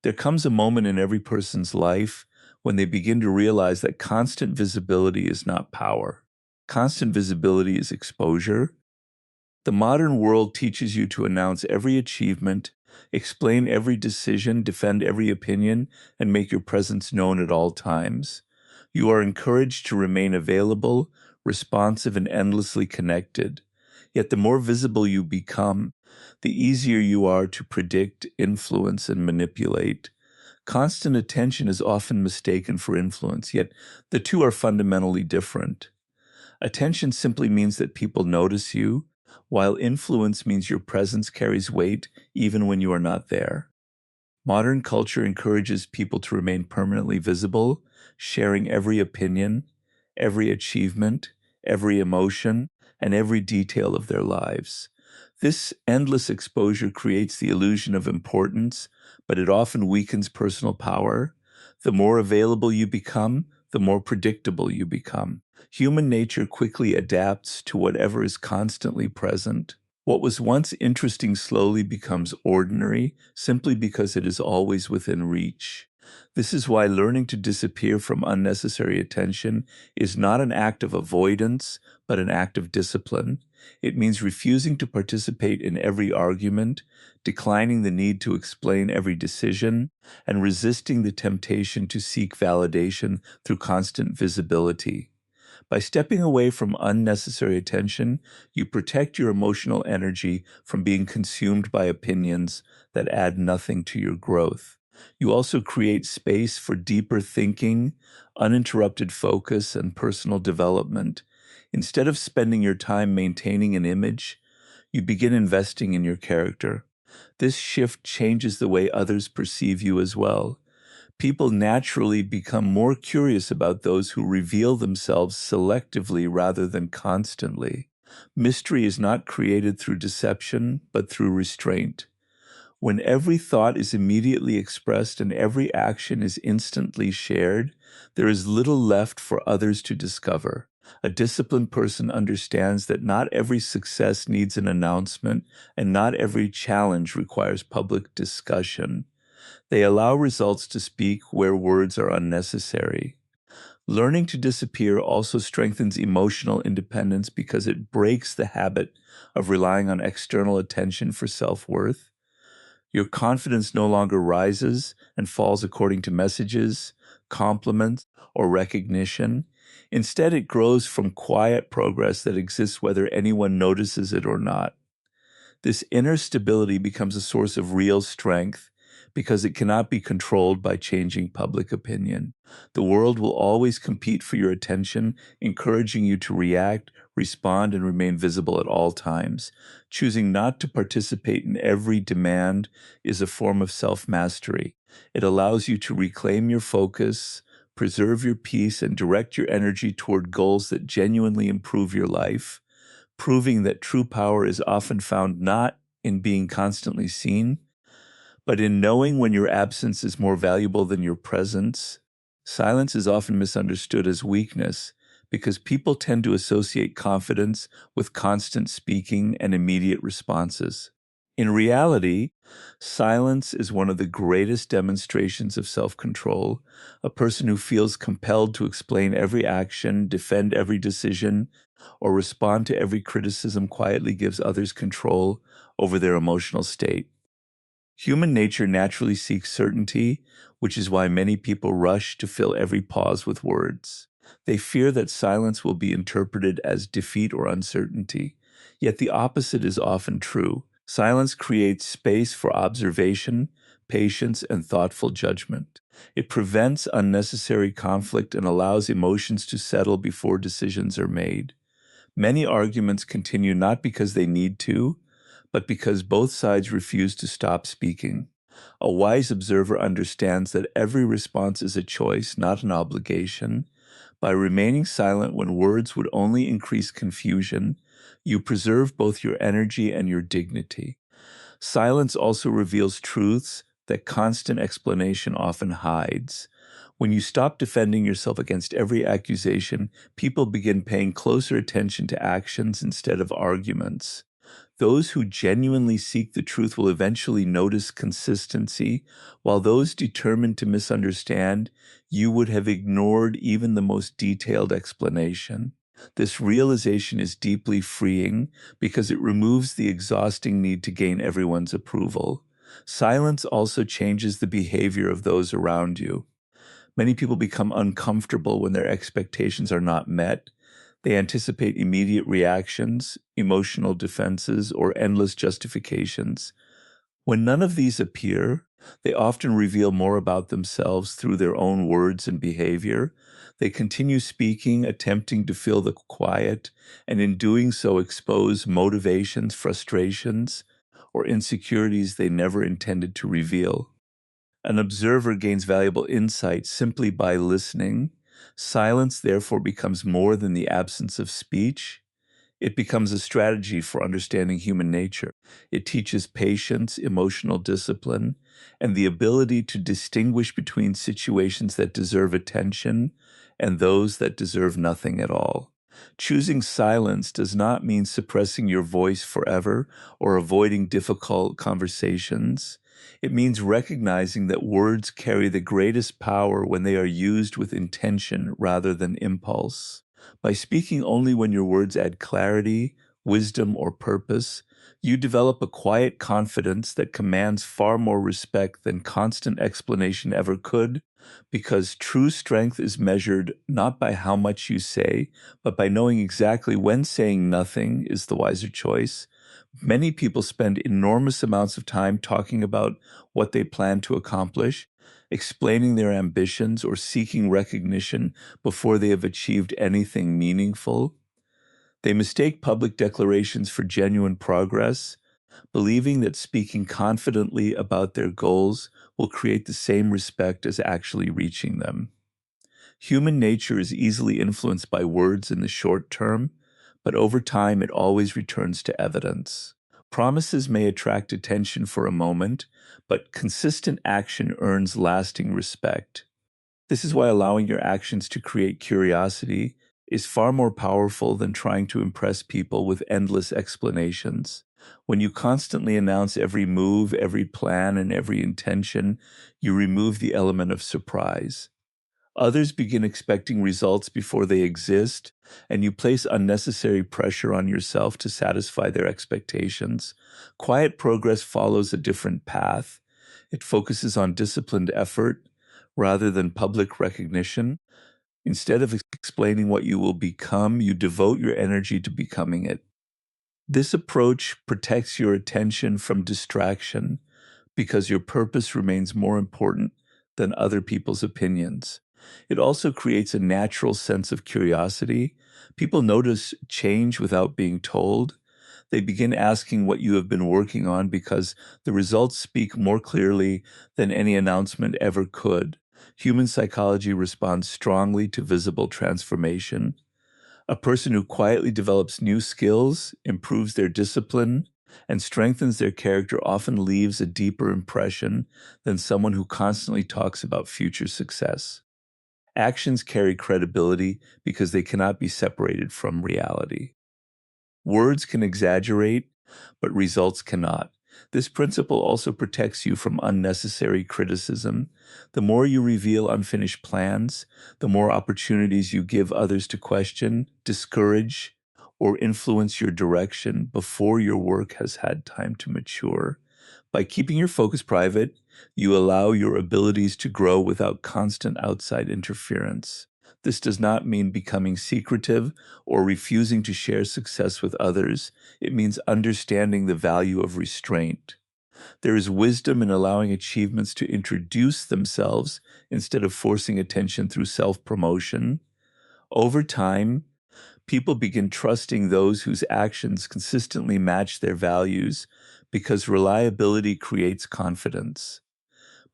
There comes a moment in every person's life when they begin to realize that constant visibility is not power. Constant visibility is exposure. The modern world teaches you to announce every achievement, explain every decision, defend every opinion, and make your presence known at all times. You are encouraged to remain available, responsive, and endlessly connected. Yet the more visible you become, the easier you are to predict, influence, and manipulate. Constant attention is often mistaken for influence, yet the two are fundamentally different. Attention simply means that people notice you, while influence means your presence carries weight even when you are not there. Modern culture encourages people to remain permanently visible, sharing every opinion, every achievement, every emotion, and every detail of their lives. This endless exposure creates the illusion of importance, but it often weakens personal power. The more available you become, the more predictable you become. Human nature quickly adapts to whatever is constantly present. What was once interesting slowly becomes ordinary simply because it is always within reach. This is why learning to disappear from unnecessary attention is not an act of avoidance, but an act of discipline. It means refusing to participate in every argument, declining the need to explain every decision, and resisting the temptation to seek validation through constant visibility. By stepping away from unnecessary attention, you protect your emotional energy from being consumed by opinions that add nothing to your growth. You also create space for deeper thinking, uninterrupted focus, and personal development. Instead of spending your time maintaining an image, you begin investing in your character. This shift changes the way others perceive you as well. People naturally become more curious about those who reveal themselves selectively rather than constantly. Mystery is not created through deception, but through restraint. When every thought is immediately expressed and every action is instantly shared, there is little left for others to discover. A disciplined person understands that not every success needs an announcement, and not every challenge requires public discussion. They allow results to speak where words are unnecessary. Learning to disappear also strengthens emotional independence because it breaks the habit of relying on external attention for self-worth. Your confidence no longer rises and falls according to messages, compliments, or recognition. Instead, it grows from quiet progress that exists whether anyone notices it or not. This inner stability becomes a source of real strength because it cannot be controlled by changing public opinion. The world will always compete for your attention, encouraging you to react, respond, and remain visible at all times. Choosing not to participate in every demand is a form of self-mastery. It allows you to reclaim your focus, preserve your peace, and direct your energy toward goals that genuinely improve your life, proving that true power is often found not in being constantly seen, but in knowing when your absence is more valuable than your presence. Silence is often misunderstood as weakness because people tend to associate confidence with constant speaking and immediate responses. In reality, silence is one of the greatest demonstrations of self-control. A person who feels compelled to explain every action, defend every decision, or respond to every criticism quietly gives others control over their emotional state. Human nature naturally seeks certainty, which is why many people rush to fill every pause with words. They fear that silence will be interpreted as defeat or uncertainty. Yet the opposite is often true. Silence creates space for observation, patience, and thoughtful judgment. It prevents unnecessary conflict and allows emotions to settle before decisions are made. Many arguments continue not because they need to, but because both sides refuse to stop speaking. A wise observer understands that every response is a choice, not an obligation. By remaining silent when words would only increase confusion, you preserve both your energy and your dignity. Silence also reveals truths that constant explanation often hides. When you stop defending yourself against every accusation, people begin paying closer attention to actions instead of arguments. Those who genuinely seek the truth will eventually notice consistency, while those determined to misunderstand, you would have ignored even the most detailed explanation. This realization is deeply freeing because it removes the exhausting need to gain everyone's approval. Silence also changes the behavior of those around you. Many people become uncomfortable when their expectations are not met. They anticipate immediate reactions, emotional defenses, or endless justifications. When none of these appear, they often reveal more about themselves through their own words and behavior. They continue speaking, attempting to fill the quiet, and in doing so expose motivations, frustrations, or insecurities they never intended to reveal. An observer gains valuable insight simply by listening. Silence, therefore, becomes more than the absence of speech. It becomes a strategy for understanding human nature. It teaches patience, emotional discipline, and the ability to distinguish between situations that deserve attention and those that deserve nothing at all. Choosing silence does not mean suppressing your voice forever or avoiding difficult conversations. It means recognizing that words carry the greatest power when they are used with intention rather than impulse. By speaking only when your words add clarity, wisdom, or purpose, you develop a quiet confidence that commands far more respect than constant explanation ever could, because true strength is measured not by how much you say, but by knowing exactly when saying nothing is the wiser choice. Many people spend enormous amounts of time talking about what they plan to accomplish, explaining their ambitions, or seeking recognition before they have achieved anything meaningful. They mistake public declarations for genuine progress, believing that speaking confidently about their goals will create the same respect as actually reaching them. Human nature is easily influenced by words in the short term, but over time it always returns to evidence. Promises may attract attention for a moment, but consistent action earns lasting respect. This is why allowing your actions to create curiosity is far more powerful than trying to impress people with endless explanations. When you constantly announce every move, every plan, and every intention, you remove the element of surprise. Others begin expecting results before they exist, and you place unnecessary pressure on yourself to satisfy their expectations. Quiet progress follows a different path. It focuses on disciplined effort rather than public recognition. Instead of explaining what you will become, you devote your energy to becoming it. This approach protects your attention from distraction because your purpose remains more important than other people's opinions. It also creates a natural sense of curiosity. People notice change without being told. They begin asking what you have been working on because the results speak more clearly than any announcement ever could. Human psychology responds strongly to visible transformation. A person who quietly develops new skills, improves their discipline, and strengthens their character often leaves a deeper impression than someone who constantly talks about future success. Actions carry credibility because they cannot be separated from reality. Words can exaggerate, but results cannot. This principle also protects you from unnecessary criticism. The more you reveal unfinished plans, the more opportunities you give others to question, discourage, or influence your direction before your work has had time to mature. By keeping your focus private, you allow your abilities to grow without constant outside interference. This does not mean becoming secretive or refusing to share success with others. It means understanding the value of restraint. There is wisdom in allowing achievements to introduce themselves instead of forcing attention through self-promotion. Over time, people begin trusting those whose actions consistently match their values because reliability creates confidence.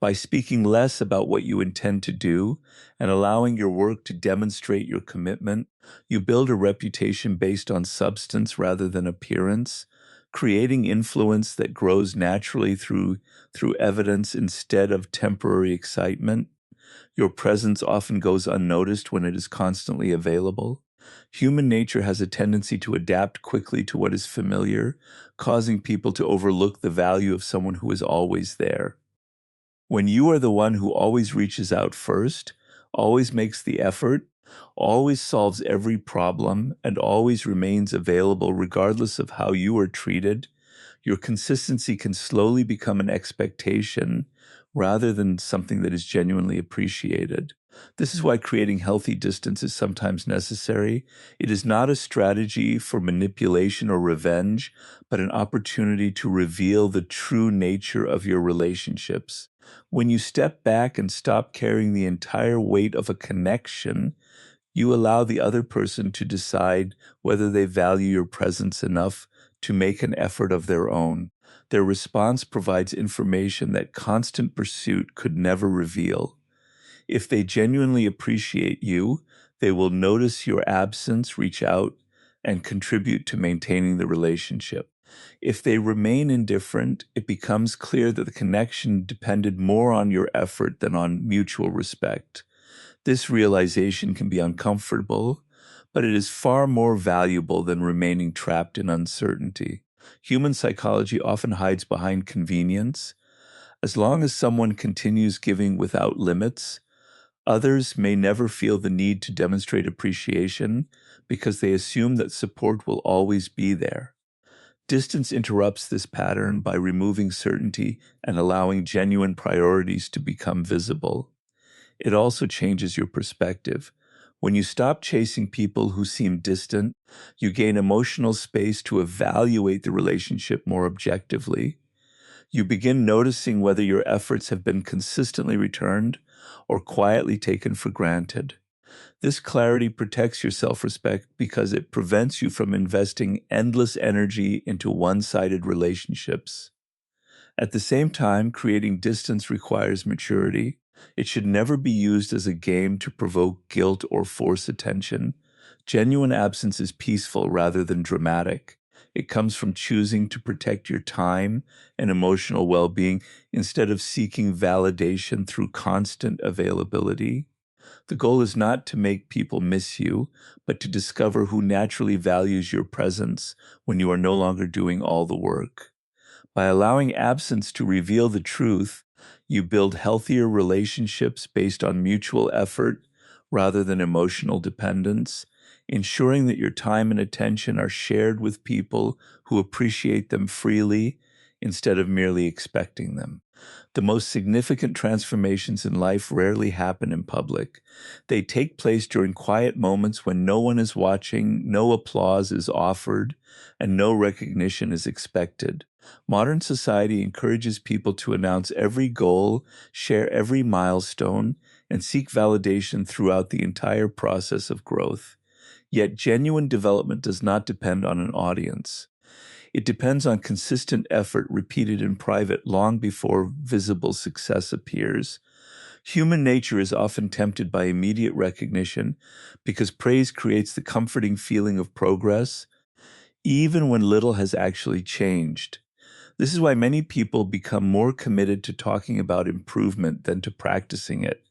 By speaking less about what you intend to do and allowing your work to demonstrate your commitment, you build a reputation based on substance rather than appearance, creating influence that grows naturally through evidence instead of temporary excitement. Your presence often goes unnoticed when it is constantly available. Human nature has a tendency to adapt quickly to what is familiar, causing people to overlook the value of someone who is always there. When you are the one who always reaches out first, always makes the effort, always solves every problem, and always remains available regardless of how you are treated, your consistency can slowly become an expectation rather than something that is genuinely appreciated. This is why creating healthy distance is sometimes necessary. It is not a strategy for manipulation or revenge, but an opportunity to reveal the true nature of your relationships. When you step back and stop carrying the entire weight of a connection, you allow the other person to decide whether they value your presence enough to make an effort of their own. Their response provides information that constant pursuit could never reveal. If they genuinely appreciate you, they will notice your absence, reach out, and contribute to maintaining the relationship. If they remain indifferent, it becomes clear that the connection depended more on your effort than on mutual respect. This realization can be uncomfortable, but it is far more valuable than remaining trapped in uncertainty. Human psychology often hides behind convenience. As long as someone continues giving without limits, others may never feel the need to demonstrate appreciation because they assume that support will always be there. Distance interrupts this pattern by removing certainty and allowing genuine priorities to become visible. It also changes your perspective. When you stop chasing people who seem distant, you gain emotional space to evaluate the relationship more objectively. You begin noticing whether your efforts have been consistently returned or quietly taken for granted. This clarity protects your self-respect because it prevents you from investing endless energy into one-sided relationships. At the same time, creating distance requires maturity. It should never be used as a game to provoke guilt or force attention. Genuine absence is peaceful rather than dramatic. It comes from choosing to protect your time and emotional well-being instead of seeking validation through constant availability. The goal is not to make people miss you, but to discover who naturally values your presence when you are no longer doing all the work. By allowing absence to reveal the truth, you build healthier relationships based on mutual effort rather than emotional dependence, ensuring that your time and attention are shared with people who appreciate them freely instead of merely expecting them. The most significant transformations in life rarely happen in public. They take place during quiet moments when no one is watching, no applause is offered, and no recognition is expected. Modern society encourages people to announce every goal, share every milestone, and seek validation throughout the entire process of growth. Yet genuine development does not depend on an audience. It depends on consistent effort repeated in private long before visible success appears. Human nature is often tempted by immediate recognition because praise creates the comforting feeling of progress, even when little has actually changed. This is why many people become more committed to talking about improvement than to practicing it.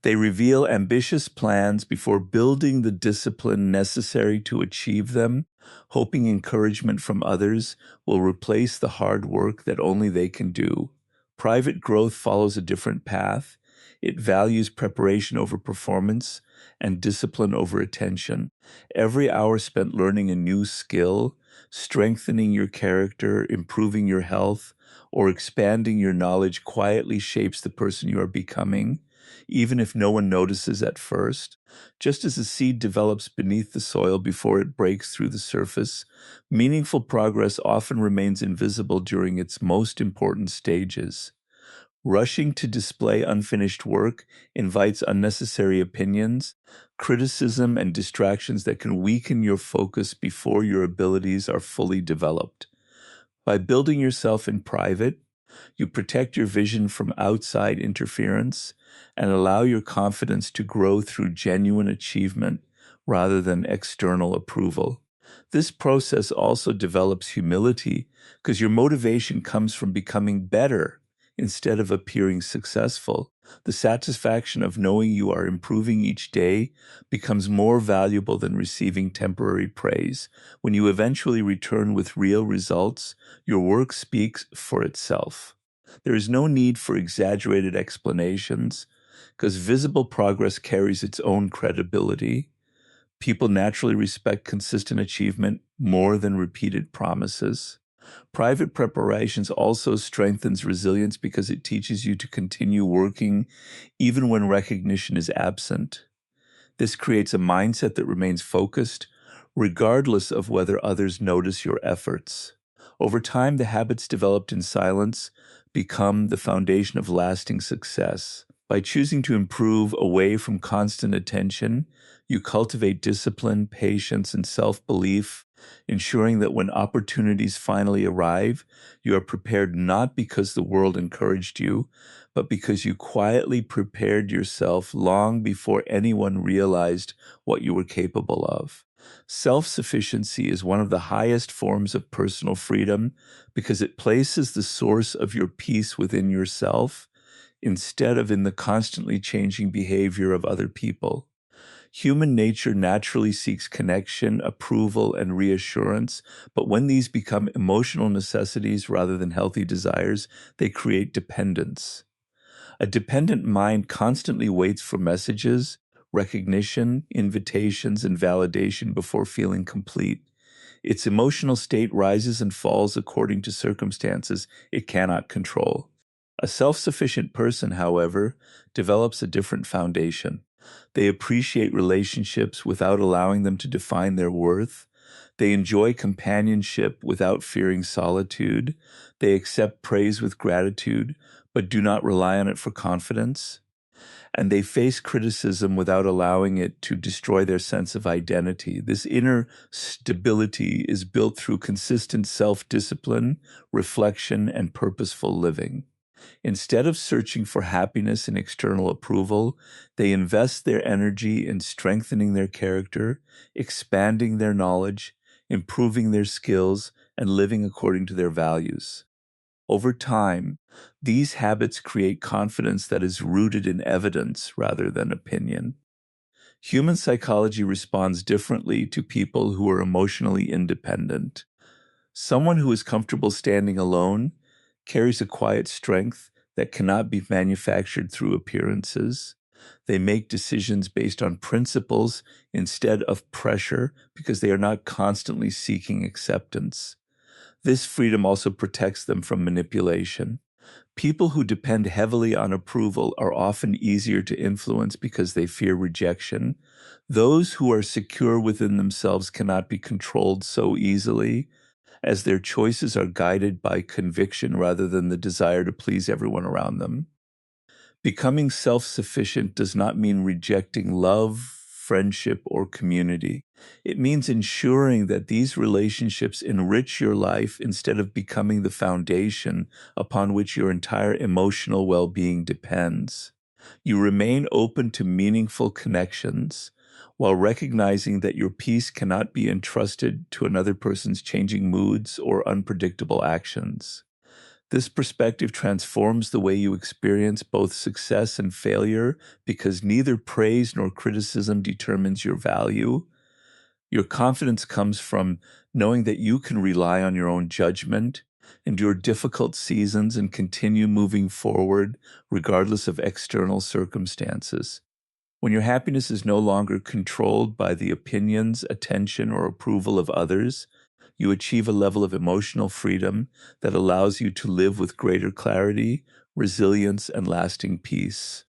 They reveal ambitious plans before building the discipline necessary to achieve them, hoping encouragement from others will replace the hard work that only they can do. Private growth follows a different path. It values preparation over performance and discipline over attention. Every hour spent learning a new skill, strengthening your character, improving your health, or expanding your knowledge quietly shapes the person you are becoming, even if no one notices at first. Just as a seed develops beneath the soil before it breaks through the surface, meaningful progress often remains invisible during its most important stages. Rushing to display unfinished work invites unnecessary opinions, criticism, and distractions that can weaken your focus before your abilities are fully developed. By building yourself in private, you protect your vision from outside interference and allow your confidence to grow through genuine achievement rather than external approval. This process also develops humility because your motivation comes from becoming better instead of appearing successful. The satisfaction of knowing you are improving each day becomes more valuable than receiving temporary praise. When you eventually return with real results, your work speaks for itself. There is no need for exaggerated explanations, because visible progress carries its own credibility. People naturally respect consistent achievement more than repeated promises. Private preparations also strengthens resilience because it teaches you to continue working even when recognition is absent. This creates a mindset that remains focused, regardless of whether others notice your efforts. Over time, the habits developed in silence become the foundation of lasting success. By choosing to improve away from constant attention, you cultivate discipline, patience, and self-belief, ensuring that when opportunities finally arrive, you are prepared not because the world encouraged you, but because you quietly prepared yourself long before anyone realized what you were capable of. Self-sufficiency is one of the highest forms of personal freedom because it places the source of your peace within yourself instead of in the constantly changing behavior of other people. Human nature naturally seeks connection, approval, and reassurance, but when these become emotional necessities rather than healthy desires, they create dependence. A dependent mind constantly waits for messages, recognition, invitations, and validation before feeling complete. Its emotional state rises and falls according to circumstances it cannot control. A self-sufficient person, however, develops a different foundation. They appreciate relationships without allowing them to define their worth. They enjoy companionship without fearing solitude. They accept praise with gratitude, but do not rely on it for confidence. And they face criticism without allowing it to destroy their sense of identity. This inner stability is built through consistent self-discipline, reflection, and purposeful living. Instead of searching for happiness in external approval, they invest their energy in strengthening their character, expanding their knowledge, improving their skills, and living according to their values. Over time, these habits create confidence that is rooted in evidence rather than opinion. Human psychology responds differently to people who are emotionally independent. Someone who is comfortable standing alone carries a quiet strength that cannot be manufactured through appearances. They make decisions based on principles instead of pressure because they are not constantly seeking acceptance. This freedom also protects them from manipulation. People who depend heavily on approval are often easier to influence because they fear rejection. Those who are secure within themselves cannot be controlled so easily, as their choices are guided by conviction rather than the desire to please everyone around them. Becoming self-sufficient does not mean rejecting love, friendship, or community. It means ensuring that these relationships enrich your life instead of becoming the foundation upon which your entire emotional well-being depends. You remain open to meaningful connections while recognizing that your peace cannot be entrusted to another person's changing moods or unpredictable actions. This perspective transforms the way you experience both success and failure because neither praise nor criticism determines your value. Your confidence comes from knowing that you can rely on your own judgment, endure difficult seasons, and continue moving forward regardless of external circumstances. When your happiness is no longer controlled by the opinions, attention, or approval of others, you achieve a level of emotional freedom that allows you to live with greater clarity, resilience, and lasting peace.